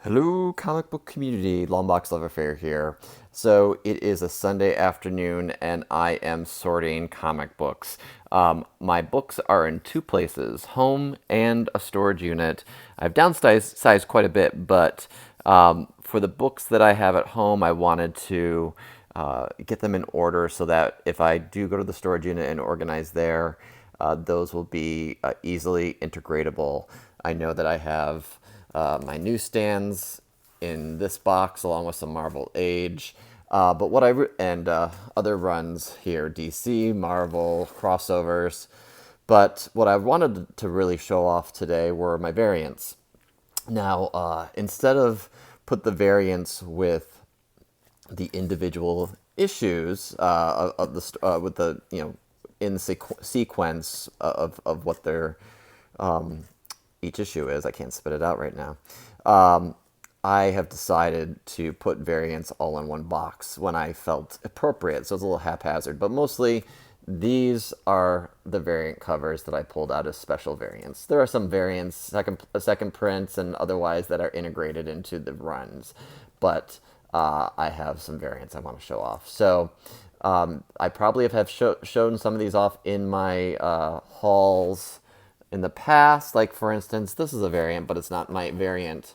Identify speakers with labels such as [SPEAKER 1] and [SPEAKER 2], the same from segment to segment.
[SPEAKER 1] Hello, comic book community. Longbox Love Affair here. So it is a Sunday afternoon, and I am sorting comic books. My books are in two places: home and a storage unit. I've downsized quite a bit, but for the books that I have at home, I wanted to get them in order so that if I do go to the storage unit and organize there, those will be easily integratable. I know that I have my newsstands in this box along with some Marvel Age. But what and other runs here, DC, Marvel, crossovers. But what I wanted to really show off today were my variants. Now, instead of put the variants with the individual issues of the with the in sequence of what their each issue is. I can't spit it out right now. I have decided to put variants all in one box when I felt appropriate, so it's a little haphazard. But mostly, these are the variant covers that I pulled out as special variants. There are some variants, second prints, and otherwise that are integrated into the runs, but I have some variants I want to show off. So I probably have shown some of these off in my hauls in the past. Like, for instance, this is a variant, but it's not my variant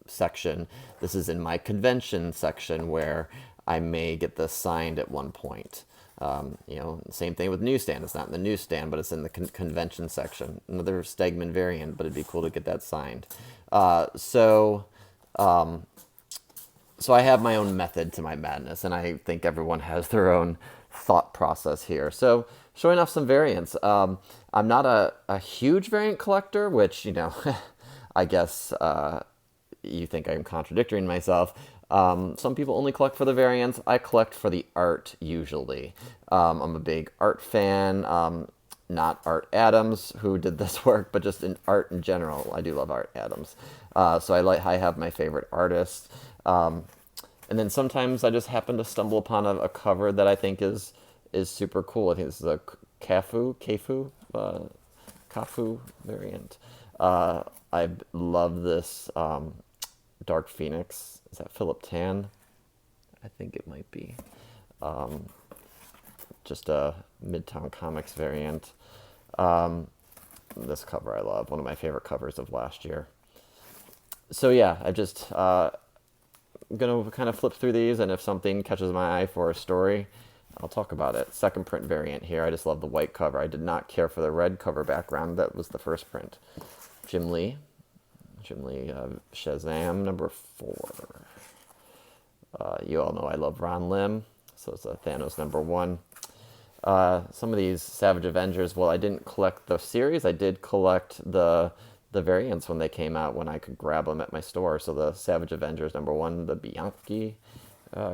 [SPEAKER 1] section. This is in my convention section where I may get this signed at one point. Same thing with newsstand. It's not in the newsstand, but it's in the convention section. Another Stegman variant, but it'd be cool to get that signed. So I have my own method to my madness, and I think everyone has their own thought process here. So showing off some variants. I'm not a huge variant collector, which, I guess you think I'm contradicting myself. Some people only collect for the variants. I collect for the art usually. I'm a big art fan. Not Art Adams, who did this work, but just in art in general. I do love Art Adams. So I have my favorite artists. And then sometimes I just happen to stumble upon a cover that I think is super cool. I think this is a Kafu variant. I love this Dark Phoenix. Is that Philip Tan? I think it might be. Just a Midtown Comics variant. This cover I love. One of my favorite covers of last year. So yeah, I just gonna kind of flip through these, and if something catches my eye for a story, I'll talk about it. Second print variant here. I just love the white cover. I did not care for the red cover background. That was the first print. Jim Lee, Shazam #4. You all know I love Ron Lim, so it's a Thanos #1. Some of these Savage Avengers, well, I didn't collect the series. I did collect the variants when they came out, when I could grab them at my store. So the Savage Avengers #1, the Bianchi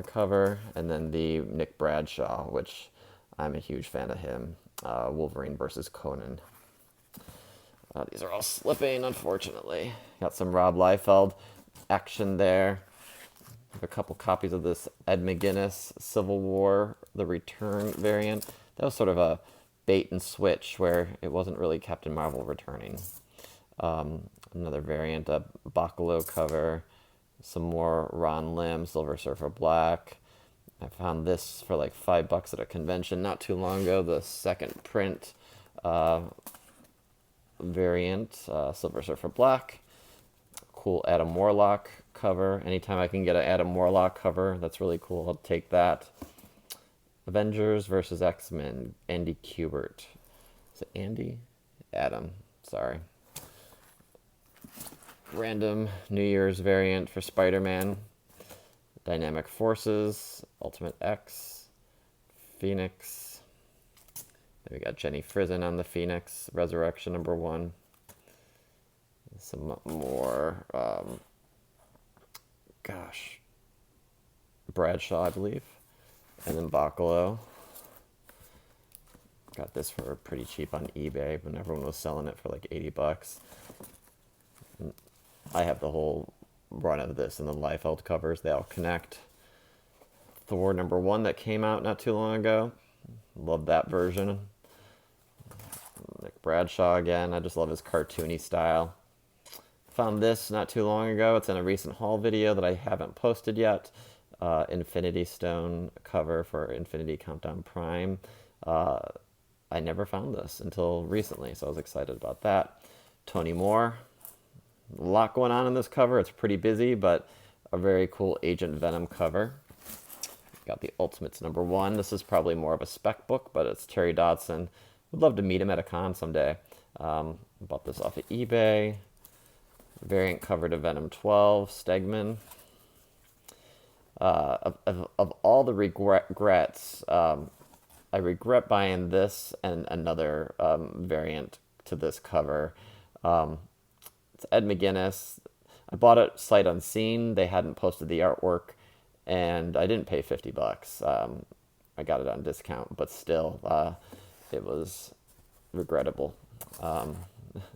[SPEAKER 1] cover, and then the Nick Bradshaw, which I'm a huge fan of him. Wolverine versus Conan. These are all slipping, unfortunately. Got some Rob Liefeld action there. Have a couple copies of this Ed McGuinness Civil War, the Return variant. That was sort of a bait and switch where it wasn't really Captain Marvel returning. Another variant, a Bacalo cover. Some more Ron Lim, Silver Surfer Black. I found this for like $5 at a convention not too long ago. The second print variant, Silver Surfer Black. Cool Adam Warlock cover. Anytime I can get an Adam Warlock cover, that's really cool. I'll take that. Avengers versus X-Men, Andy Kubert. Is it Andy? Adam. Sorry. Random New Year's variant for Spider-Man. Dynamic Forces, Ultimate X, Phoenix. Then we got Jenny Frison on the Phoenix, Resurrection #1. Some more, Bradshaw, I believe. And then Bacalo. Got this for pretty cheap on eBay when everyone was selling it for like $80. I have the whole run of this and the Liefeld covers. They all connect. Thor #1 that came out not too long ago. Love that version. Nick Bradshaw again. I just love his cartoony style. Found this not too long ago. It's in a recent haul video that I haven't posted yet. Infinity Stone cover for Infinity Countdown Prime. Uh, I never found this until recently, so I was excited about that. Tony Moore. A lot going on in this cover. It's pretty busy, but a very cool Agent Venom cover. Got the Ultimates #1. This is probably more of a spec book, but it's Terry Dodson. Would love to meet him at a con someday. Bought this off of eBay. Variant cover to Venom 12, Stegman. Of all the regrets, I regret buying this and another variant to this cover. It's Ed McGuinness. I bought it sight unseen. They hadn't posted the artwork, and I didn't pay $50. I got it on discount, but still, it was regrettable.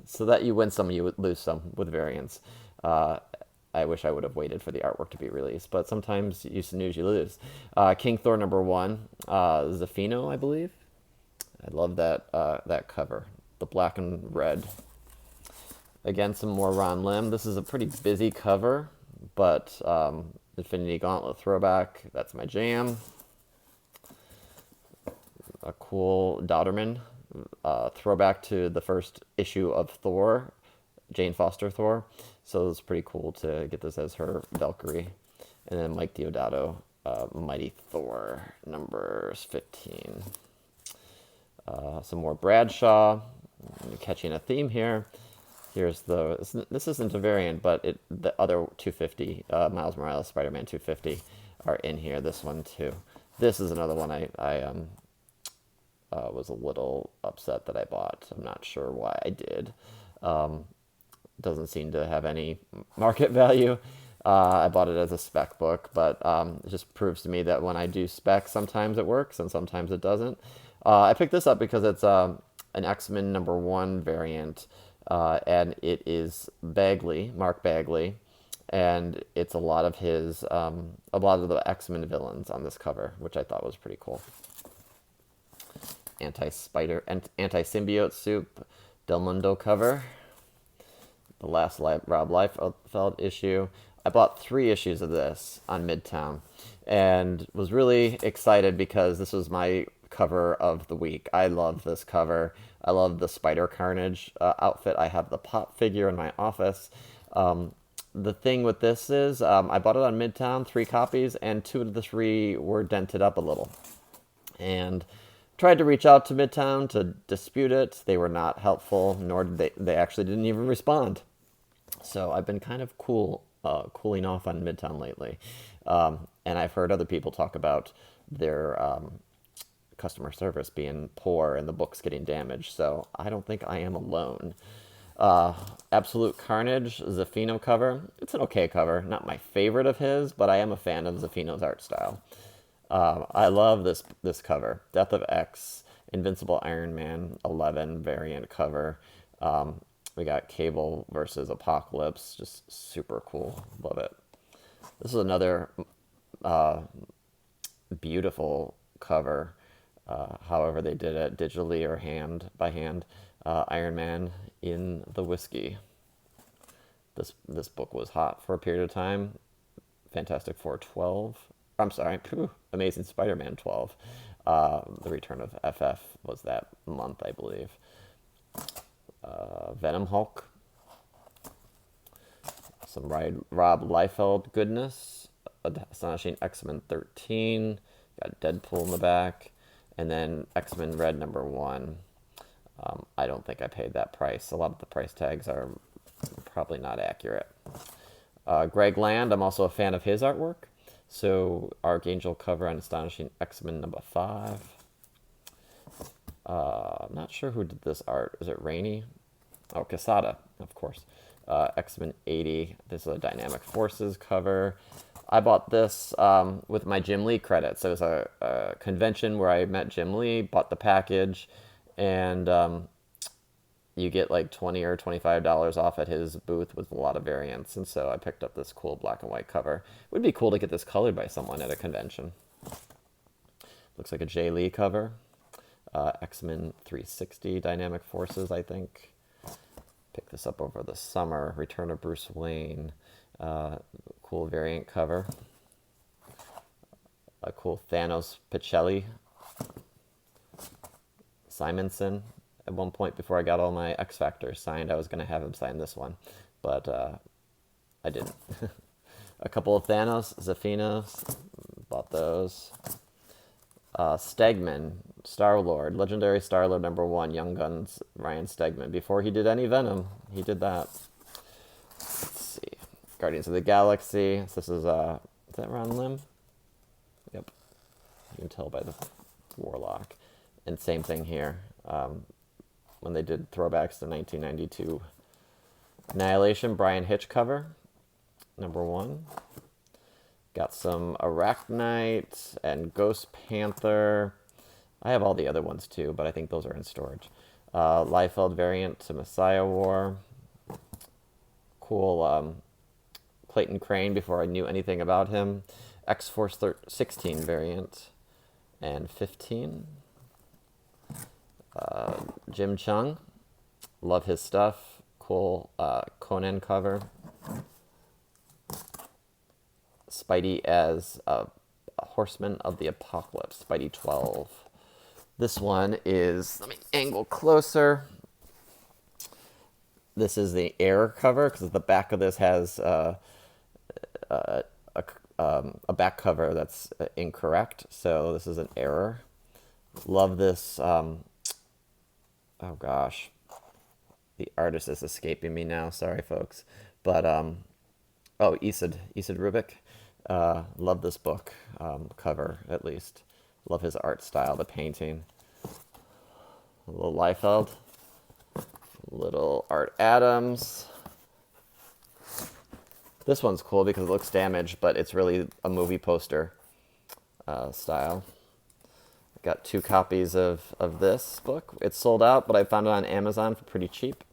[SPEAKER 1] So that you win some, you would lose some with variants. I wish I would have waited for the artwork to be released, but sometimes you snooze, you lose. King Thor #1, Zafino, I believe. I love that cover, the black and red. Again, some more Ron Lim. This is a pretty busy cover, but Infinity Gauntlet throwback, that's my jam. A cool Dodderman throwback to the first issue of Thor, Jane Foster Thor. So it's pretty cool to get this as her Valkyrie. And then Mike Deodato, Mighty Thor, numbers 15. Some more Bradshaw. Catching a theme here. Here's this isn't a variant, but the other 250, Miles Morales, Spider-Man 250 are in here. This one too. This is another one I was a little upset that I bought. I'm not sure why I did. Doesn't seem to have any market value. I bought it as a spec book, but it just proves to me that when I do spec, sometimes it works and sometimes it doesn't. I picked this up because it's an X-Men #1 variant, and it is Bagley, Mark Bagley, and it's a lot of the X-Men villains on this cover, which I thought was pretty cool. Anti-symbiote soup, Del Mundo cover. The last Rob Liefeld issue. I bought 3 issues of this on Midtown and was really excited because this was my cover of the week. I love this cover. I love the Spider Carnage outfit. I have the pop figure in my office. The thing with this is I bought it on Midtown, 3 copies, and 2 of the 3 were dented up a little. And tried to reach out to Midtown to dispute it. They were not helpful, nor did they actually didn't even respond. So I've been kind of cooling off on Midtown lately. And I've heard other people talk about their customer service being poor and the books getting damaged. So I don't think I am alone. Absolute Carnage, Zafino cover. It's an okay cover. Not my favorite of his, but I am a fan of Zafino's art style. I love this cover. Death of X, Invincible Iron Man 11 variant cover. We got Cable versus Apocalypse. Just super cool. Love it. This is another beautiful cover. However they did it, digitally or by hand. Iron Man in the whiskey. This book was hot for a period of time. Fantastic Four 12. I'm sorry, Amazing Spider-Man 12. The Return of FF was that month, I believe. Venom Hulk. Some Rob Liefeld goodness. Astonishing X-Men 13. Got Deadpool in the back. And then X-Men Red #1. I don't think I paid that price. A lot of the price tags are probably not accurate. Greg Land, I'm also a fan of his artwork. So Archangel cover on Astonishing X-Men #5. I'm not sure who did this art. Is it Rainey? Oh, Quesada, of course. X-Men 80. This is a Dynamic Forces cover. I bought this with my Jim Lee credits. So it was a convention where I met Jim Lee, bought the package, and you get like $20 or $25 off at his booth with a lot of variants. And so I picked up this cool black and white cover. It would be cool to get this colored by someone at a convention. Looks like a Jay Lee cover. X-Men 360 Dynamic Forces, I think. Pick this up over the summer. Return of Bruce Wayne. Cool variant cover. A cool Thanos Picelli. Simonson. At one point, before I got all my X Factors signed, I was going to have him sign this one, but I didn't. A couple of Thanos, Zephinos, bought those. Stegman, Star-Lord, Legendary Star-Lord #1, Young Guns, Ryan Stegman. Before he did any Venom, he did that. Let's see. Guardians of the Galaxy. So this is that Ron Lim? Yep. You can tell by the Warlock. And same thing here. When they did throwbacks to 1992. Annihilation, Brian Hitch cover, #1. Got some Arachnite and Ghost Panther. I have all the other ones too, but I think those are in storage. Liefeld variant to Messiah War. Cool Clayton Crane before I knew anything about him. X-Force 16 variant and 15. Jim Chung. Love his stuff. Cool Conan cover. Spidey as a Horseman of the Apocalypse, Spidey 12. This one is, let me angle closer. This is the error cover, because the back of this has a back cover that's incorrect, so this is an error. Love this, oh gosh, the artist is escaping me now, sorry folks, but, Isid Rubik. Love this book cover, at least. Love his art style, the painting. A little Liefeld. Little Art Adams. This one's cool because it looks damaged, but it's really a movie poster style. Got 2 copies of this book. It's sold out, but I found it on Amazon for pretty cheap.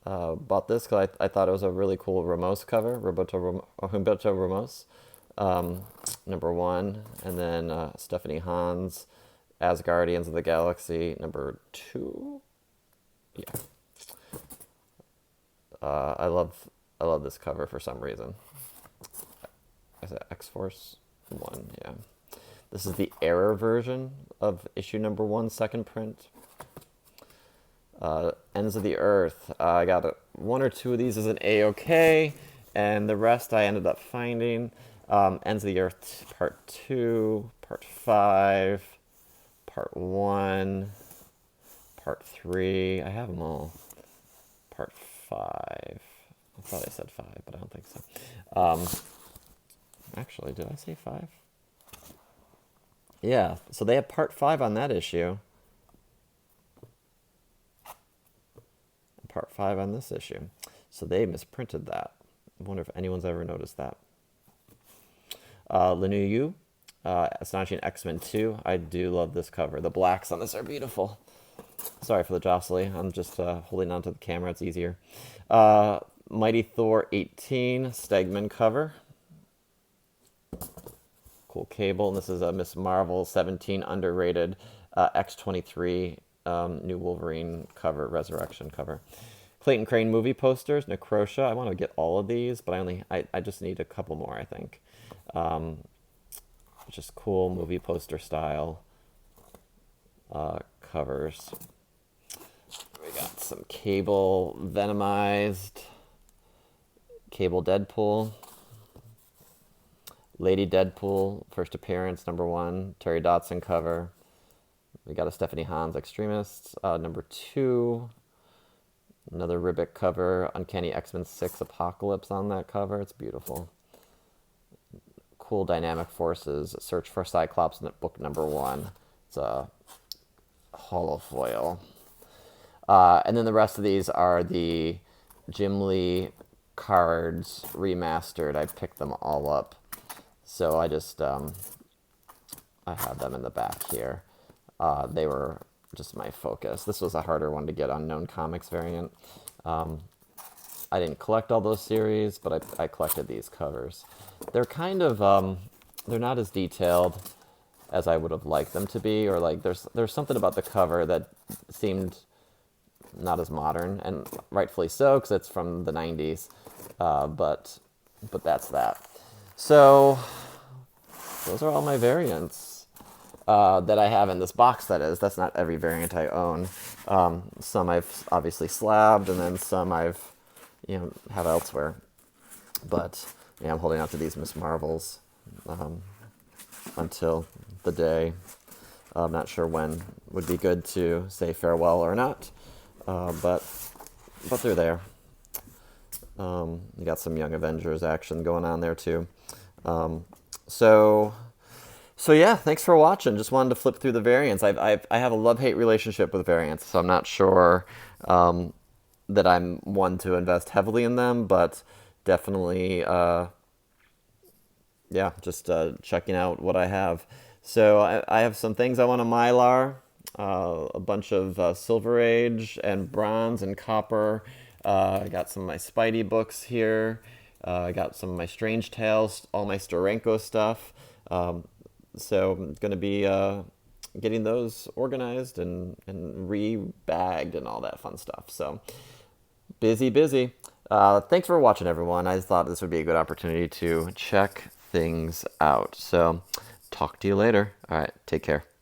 [SPEAKER 1] Bought this because I thought it was a really cool Ramos cover, Humberto Ramos, #1, and then Stephanie Hans, Asgardians of the Galaxy, #2. Yeah, I love this cover for some reason. Is that X-Force 1? Yeah, this is the error version of issue #1, second print. Ends of the Earth. I got 1 or 2 of these as an A-OK, and the rest I ended up finding. Ends of the Earth Part 2, Part 5, Part 1, Part 3. I have them all. Part 5. I thought I said 5, but I don't think so. Actually, did I say 5? Yeah, so they have Part 5 on that issue. Part 5 on this issue. So they misprinted that. I wonder if anyone's ever noticed that. Linu Yu, Astonishing X-Men 2. I do love this cover. The blacks on this are beautiful. Sorry for the jostling. I'm just holding onto the camera. It's easier. Mighty Thor 18, Stegman cover. Cool Cable. And this is a Miss Marvel 17, underrated X-23 New Wolverine cover, Resurrection cover. Clayton Crane movie posters, Necrosha. I want to get all of these, but I just need a couple more, I think. Just cool movie poster style covers. We got some Cable Venomized, Cable Deadpool, Lady Deadpool, first appearance, #1, Terry Dodson cover. We got a Stephanie Hans Extremists, #2. Another Ribic cover, Uncanny X-Men 6 Apocalypse on that cover. It's beautiful. Cool Dynamic Forces, Search for Cyclops, book #1. It's a holofoil. And then the rest of these are the Jim Lee cards remastered. I picked them all up. So I just, I have them in the back here. They were just my focus. This was a harder one to get, Unknown Comics variant. I didn't collect all those series, but I collected these covers. They're kind of, they're not as detailed as I would have liked them to be, or like there's something about the cover that seemed not as modern, and rightfully so because it's from the 90s. But that's that. So those are all my variants that I have in this box. That's not every variant I own. Some I've obviously slabbed, and then some I've have elsewhere. But yeah, I'm holding out to these Miss Marvels until the day. I'm not sure when would be good to say farewell or not, but they're there. You got some Young Avengers action going on there too. Um, so so yeah, thanks for watching. Just wanted to flip through the variants. I have a love-hate relationship with variants, so I'm not sure that I'm one to invest heavily in them, but definitely yeah, just checking out what I have. So I have some things I want to Mylar, a bunch of Silver Age and Bronze and Copper. I got some of my Spidey books here. I got some of my Strange Tales, all my Storenko stuff. So I'm going to be getting those organized and re-bagged and all that fun stuff. So busy, busy. Thanks for watching, everyone. I just thought this would be a good opportunity to check things out. So talk to you later. All right, take care.